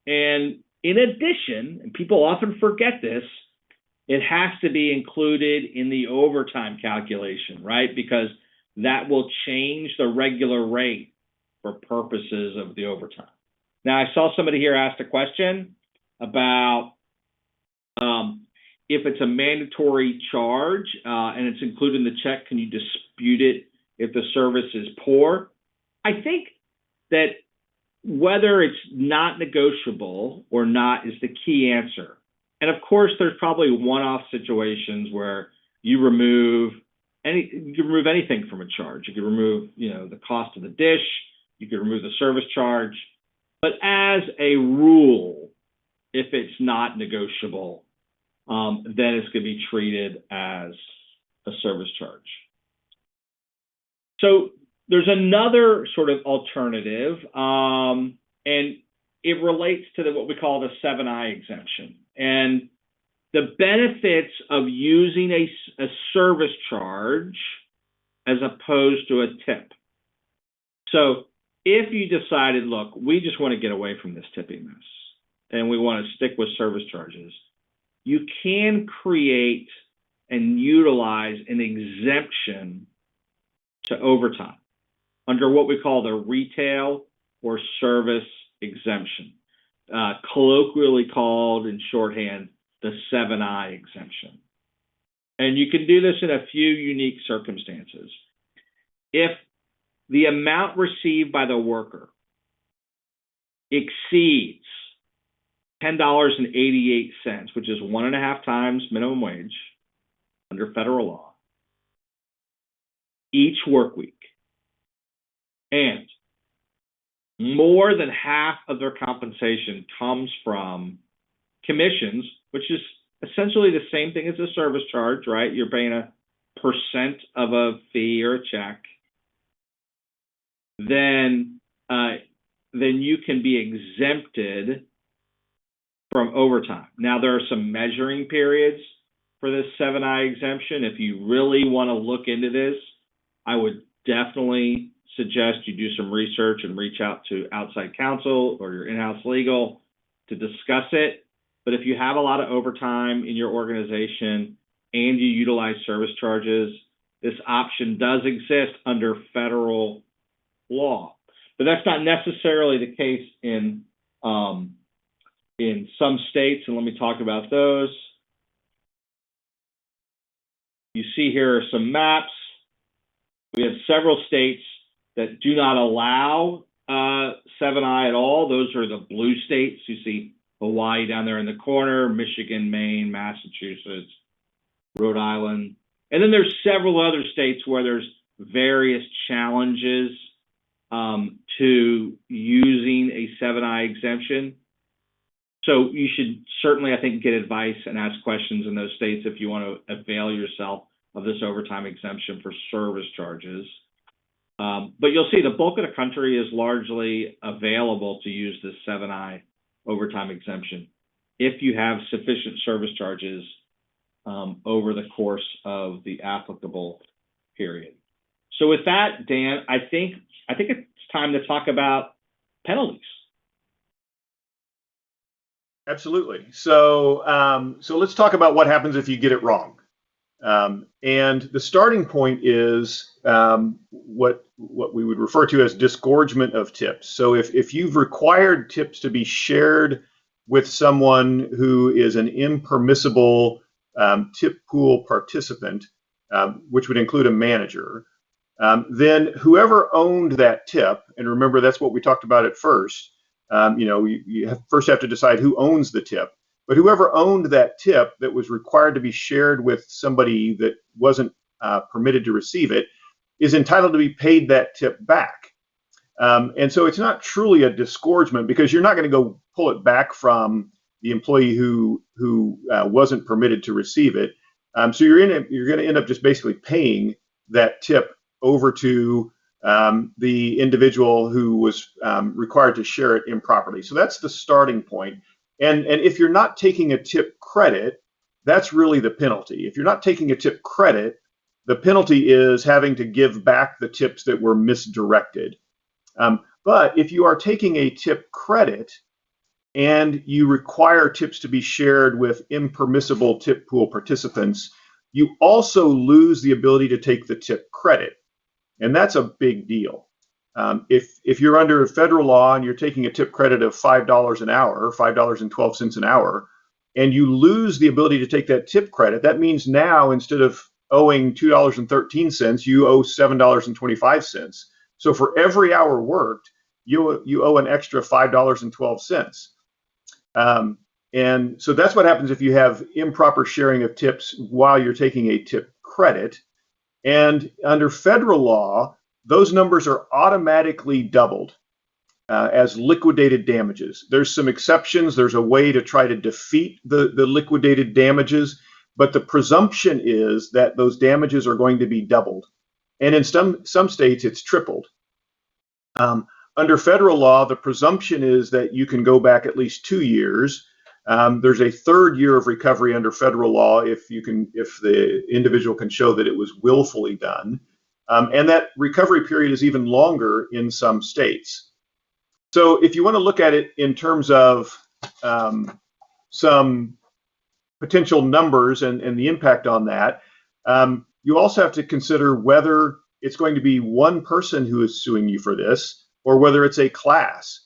And in addition, and people often forget this, it has to be included in the overtime calculation, right? Because that will change the regular rate for purposes of the overtime. Now, I saw somebody here ask a question about if it's a mandatory charge and it's included in the check, can you dispute it if the service is poor? I think that whether it's not negotiable or not is the key answer. And of course, there's probably one-off situations where you can remove anything from a charge. You can remove, the cost of the dish. You can remove the service charge. But as a rule, if it's not negotiable, then it's going to be treated as a service charge. So there's another sort of alternative, and it relates to what we call the 7I exemption. And the benefits of using a service charge as opposed to a tip. So if you decided, look, we just want to get away from this tipping mess and we want to stick with service charges, you can create and utilize an exemption to overtime under what we call the retail or service exemption, colloquially called in shorthand the 7I exemption. And you can do this in a few unique circumstances. If the amount received by the worker exceeds $10.88, which is 1.5 times minimum wage under federal law, each work week. And more than half of their compensation comes from commissions, which is essentially the same thing as a service charge, right? You're paying a percent of a fee or a check. Then you can be exempted from overtime. Now, there are some measuring periods for this 7I exemption. If you really want to look into this, I would definitely suggest you do some research and reach out to outside counsel or your in-house legal to discuss it. But if you have a lot of overtime in your organization and you utilize service charges, this option does exist under federal law. But that's not necessarily the case in some states, and let me talk about those. You see here are some maps. We have several states that do not allow 7I at all. Those are the blue states. You see Hawaii down there in the corner, Michigan, Maine, Massachusetts, Rhode Island. And then there's several other states where there's various challenges to using a 7I exemption. So you should certainly, I think, get advice and ask questions in those states if you want to avail yourself of this overtime exemption for service charges. But you'll see the bulk of the country is largely available to use this 7I overtime exemption if you have sufficient service charges over the course of the applicable period. So with that, Dan, I think it's time to talk about penalties. Absolutely. So let's talk about what happens if you get it wrong. And the starting point is what we would refer to as disgorgement of tips. So if you've required tips to be shared with someone who is an impermissible tip pool participant, which would include a manager, then whoever owned that tip, and remember that's what we talked about at first, you first have to decide who owns the tip. But whoever owned that tip that was required to be shared with somebody that wasn't permitted to receive it is entitled to be paid that tip back. And so it's not truly a disgorgement because you're not going to go pull it back from the employee who wasn't permitted to receive it. So you're going to end up just basically paying that tip over to the individual who was required to share it improperly. So that's the starting point. And if you're not taking a tip credit, that's really the penalty. If you're not taking a tip credit, the penalty is having to give back the tips that were misdirected. But if you are taking a tip credit and you require tips to be shared with impermissible tip pool participants, you also lose the ability to take the tip credit. And that's a big deal. If you're under federal law and you're taking a tip credit of $5 an hour, $5.12 an hour, and you lose the ability to take that tip credit, that means now instead of owing $2.13, you owe $7.25. So for every hour worked, you owe an extra $5.12. And so that's what happens if you have improper sharing of tips while you're taking a tip credit. And under federal law, those numbers are automatically doubled as liquidated damages. There's some exceptions. There's a way to try to defeat the liquidated damages, but the presumption is that those damages are going to be doubled. And in some states, it's tripled. Under federal law, the presumption is that you can go back at least 2 years. There's a third year of recovery under federal law if the individual can show that it was willfully done. And that recovery period is even longer in some states. So if you want to look at it in terms of some potential numbers and the impact on that, you also have to consider whether it's going to be one person who is suing you for this or whether it's a class.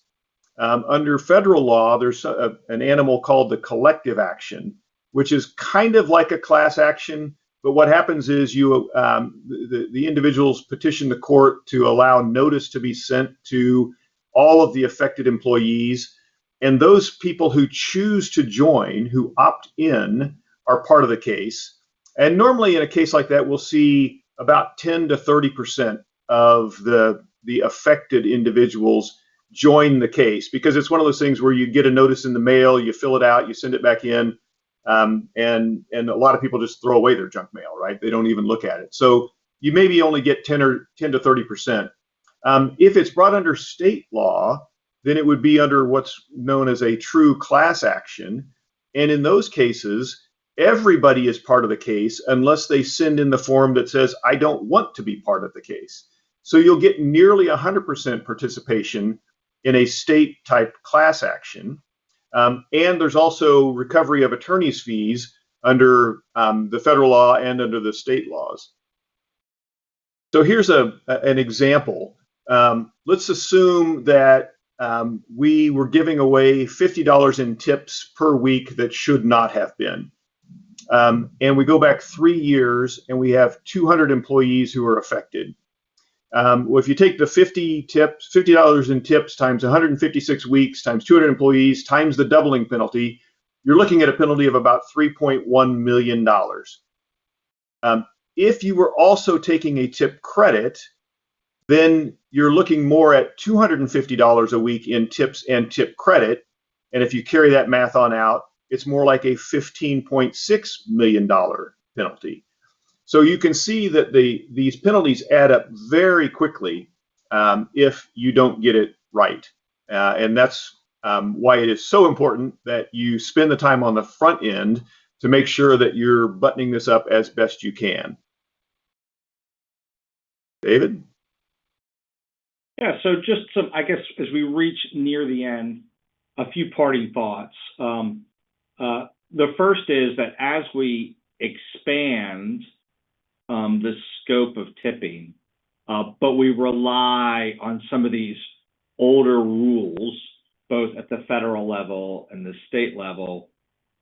Under federal law, there's an animal called the collective action, which is kind of like a class action. But what happens is the individuals petition the court to allow notice to be sent to all of the affected employees. And those people who choose to join, who opt in, are part of the case. And normally in a case like that, we'll see about 10 to 30% of the affected individuals join the case, because it's one of those things where you get a notice in the mail, you fill it out, you send it back in, and a lot of people just throw away their junk mail, right? They don't even look at it. So you maybe only get 10 to 30%. If it's brought under state law, then it would be under what's known as a true class action. And in those cases, everybody is part of the case unless they send in the form that says, I don't want to be part of the case. So you'll get nearly 100% participation in a state type class action. And there's also recovery of attorney's fees under the federal law and under the state laws. So here's an example. Let's assume that we were giving away $50 in tips per week that should not have been. And we go back 3 years and we have 200 employees who are affected. Well, if you take the $50 in tips times 156 weeks times 200 employees times the doubling penalty, you're looking at a penalty of about $3.1 million. If you were also taking a tip credit, then you're looking more at $250 a week in tips and tip credit. And if you carry that math on out, it's more like a $15.6 million penalty. So you can see that these penalties add up very quickly if you don't get it right. And that's why it is so important that you spend the time on the front end to make sure that you're buttoning this up as best you can. David? Yeah, so just some, I guess, as we reach near the end, a few parting thoughts. The first is that as we expand the scope of tipping, but we rely on some of these older rules, both at the federal level and the state level,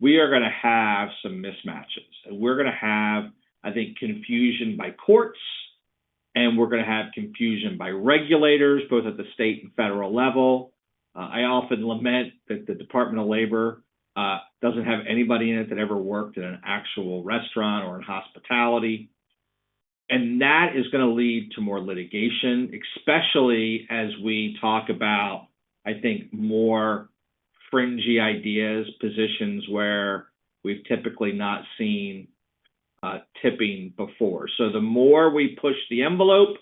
we are going to have some mismatches. And we're going to have, I think, confusion by courts, and we're going to have confusion by regulators, both at the state and federal level. I often lament that the Department of Labor doesn't have anybody in it that ever worked in an actual restaurant or in hospitality. And that is going to lead to more litigation, especially as we talk about, I think, more fringy ideas, positions where we've typically not seen tipping before. So the more we push the envelope,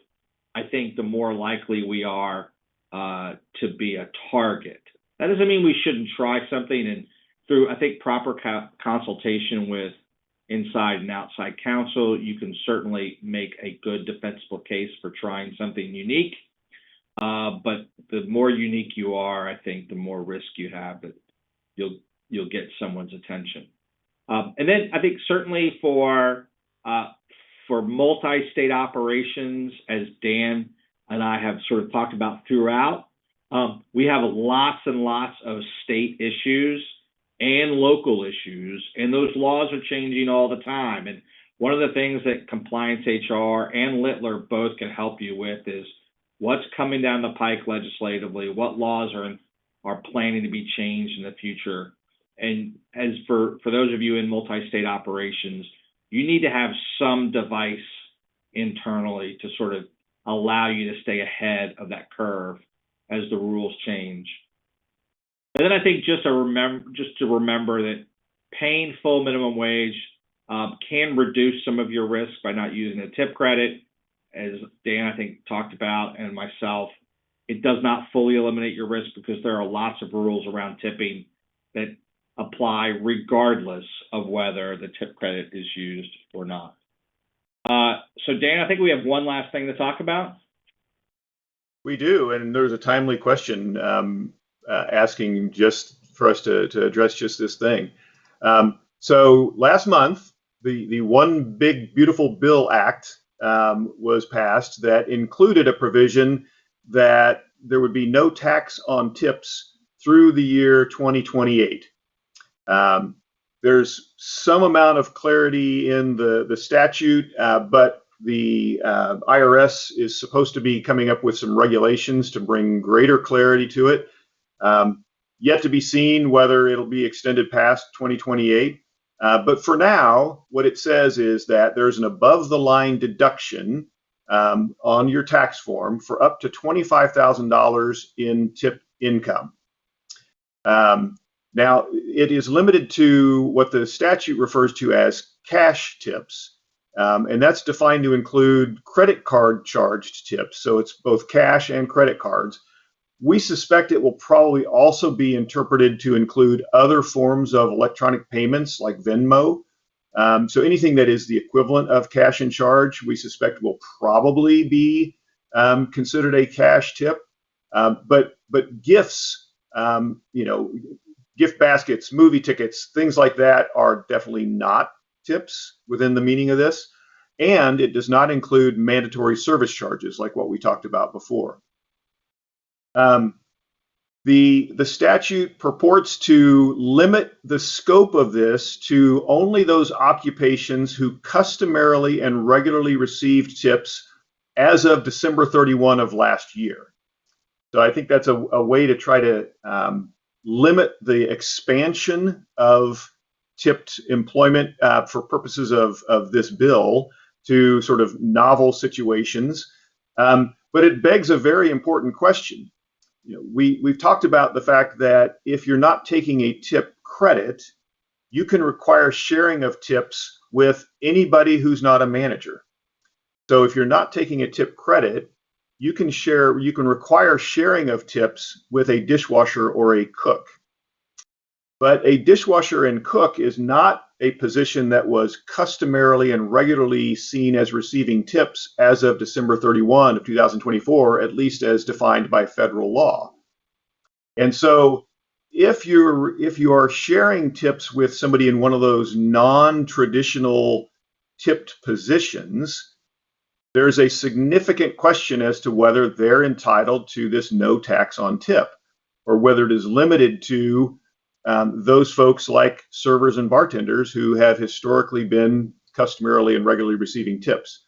I think the more likely we are to be a target. That doesn't mean we shouldn't try something, and through, I think, proper consultation with inside and outside counsel, you can certainly make a good defensible case for trying something unique. But the more unique you are, I think the more risk you have that you'll get someone's attention. And then I think certainly for multi-state operations, as Dan and I have sort of talked about throughout, we have lots and lots of state issues and local issues, and those laws are changing all the time. And one of the things that ComplianceHR and Littler both can help you with is what's coming down the pike legislatively, what laws are planning to be changed in the future. And as for those of you in multi-state operations, you need to have some device internally to sort of allow you to stay ahead of that curve as the rules change. And then I think just to remember that paying full minimum wage can reduce some of your risk by not using a tip credit, as Dan, I think, talked about, and myself. It does not fully eliminate your risk because there are lots of rules around tipping that apply regardless of whether the tip credit is used or not. So Dan, I think we have one last thing to talk about. We do, and there's a timely question asking just for us to address just this thing. So last month, the One Big Beautiful Bill Act was passed that included a provision that there would be no tax on tips through the year 2028. There's some amount of clarity in the statute, but the IRS is supposed to be coming up with some regulations to bring greater clarity to it. Yet to be seen whether it'll be extended past 2028. But for now, what it says is that there's an above the line deduction on your tax form for up to $25,000 in tip income. Now, it is limited to what the statute refers to as cash tips, and that's defined to include credit card charged tips. So it's both cash and credit cards. We suspect it will probably also be interpreted to include other forms of electronic payments like Venmo. So anything that is the equivalent of cash and charge, we suspect will probably be considered a cash tip. But gifts, gift baskets, movie tickets, things like that are definitely not tips within the meaning of this. And it does not include mandatory service charges like what we talked about before. The statute purports to limit the scope of this to only those occupations who customarily and regularly received tips as of December 31 of last year. So I think that's a way to try to limit the expansion of tipped employment for purposes of this bill to sort of novel situations. But it begs a very important question. We've talked about the fact that if you're not taking a tip credit, you can require sharing of tips with anybody who's not a manager. So if you're not taking a tip credit, you can require sharing of tips with a dishwasher or a cook. But a dishwasher and cook is not a position that was customarily and regularly seen as receiving tips as of December 31 of 2024, at least as defined by federal law. And so if you are sharing tips with somebody in one of those non-traditional tipped positions, there's a significant question as to whether they're entitled to this no tax on tip, or whether it is limited to those folks like servers and bartenders who have historically been customarily and regularly receiving tips.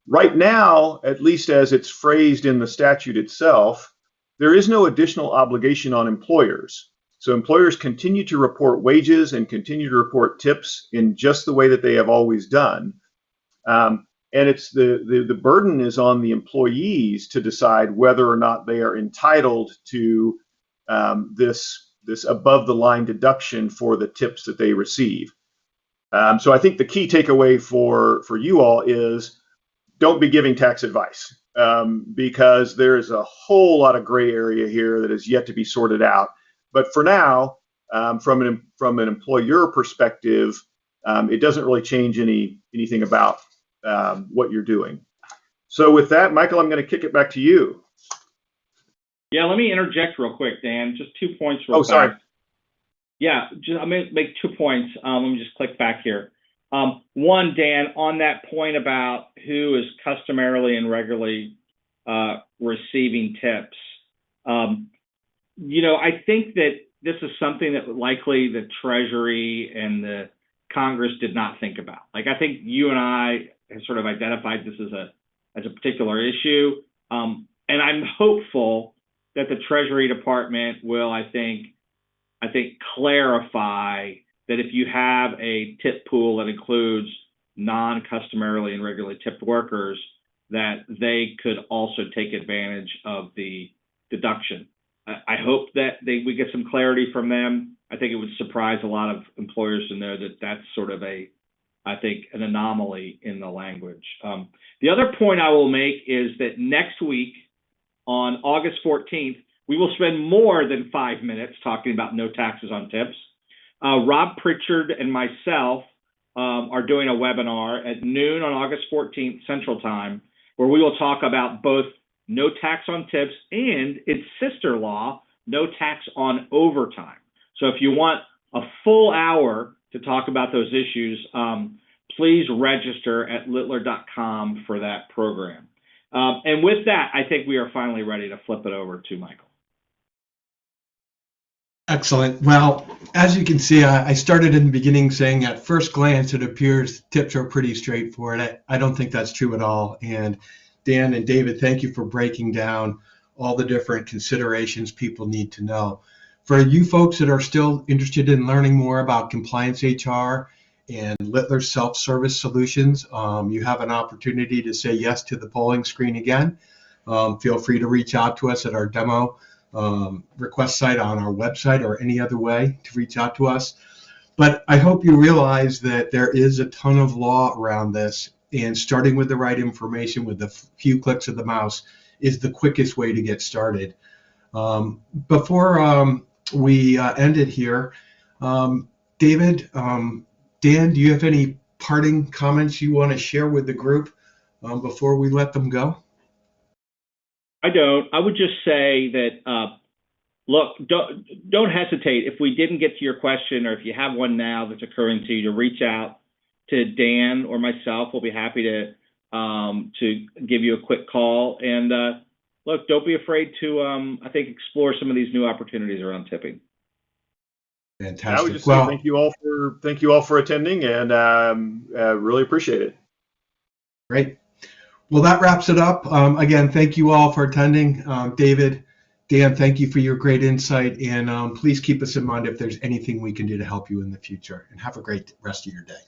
Right now, at least as it's phrased in the statute itself, there is no additional obligation on employers. So employers continue to report wages and continue to report tips in just the way that they have always done. And it's the burden is on the employees to decide whether or not they are entitled to this above the line deduction for the tips that they receive. So I think the key takeaway for you all is don't be giving tax advice because there is a whole lot of gray area here that is yet to be sorted out. But for now, from an employer perspective, it doesn't really change anything about what you're doing. So with that, Michael, I'm going to kick it back to you. Yeah, let me interject real quick, Dan. Just 2 points real quick. Oh, sorry. Yeah, I'm going to make 2 points. Let me just click back here. One, Dan, on that point about who is customarily and regularly receiving tips, I think that this is something that likely the Treasury and the Congress did not think about. Like, I think you and I have sort of identified this as a particular issue, and I'm hopeful that the Treasury Department will, I think, clarify that if you have a tip pool that includes non-customarily and regularly tipped workers, that they could also take advantage of the deduction. I hope that we get some clarity from them. I think it would surprise a lot of employers to know that that's sort of an anomaly in the language. The other point I will make is that next week, on August 14th, we will spend more than 5 minutes talking about no taxes on tips. Rob Pritchard and myself are doing a webinar at noon on August 14th Central Time, where we will talk about both no tax on tips and its sister law, no tax on overtime. So if you want a full hour to talk about those issues, please register at littler.com for that program. And with that, I think we are finally ready to flip it over to Michael. Excellent. Well, as you can see, I started in the beginning saying at first glance, it appears tips are pretty straightforward. I don't think that's true at all. And Dan and David, thank you for breaking down all the different considerations people need to know. For you folks that are still interested in learning more about Compliance HR and Littler's self-service solutions, you have an opportunity to say yes to the polling screen again. Feel free to reach out to us at our demo request site on our website or any other way to reach out to us. But I hope you realize that there is a ton of law around this, and starting with the right information with a few clicks of the mouse is the quickest way to get started. Before we end it here, David, Dan, do you have any parting comments you want to share with the group before we let them go? I don't. I would just say that, look, don't hesitate. If we didn't get to your question, or if you have one now that's occurring to you, to reach out to Dan or myself. We'll be happy to give you a quick call. And look, don't be afraid to, I think, explore some of these new opportunities around tipping. Fantastic. I would just say thank you all for attending, and really appreciate it. Great. Well, that wraps it up. Again, thank you all for attending. David, Dan, thank you for your great insight, and please keep us in mind if there's anything we can do to help you in the future. And have a great rest of your day.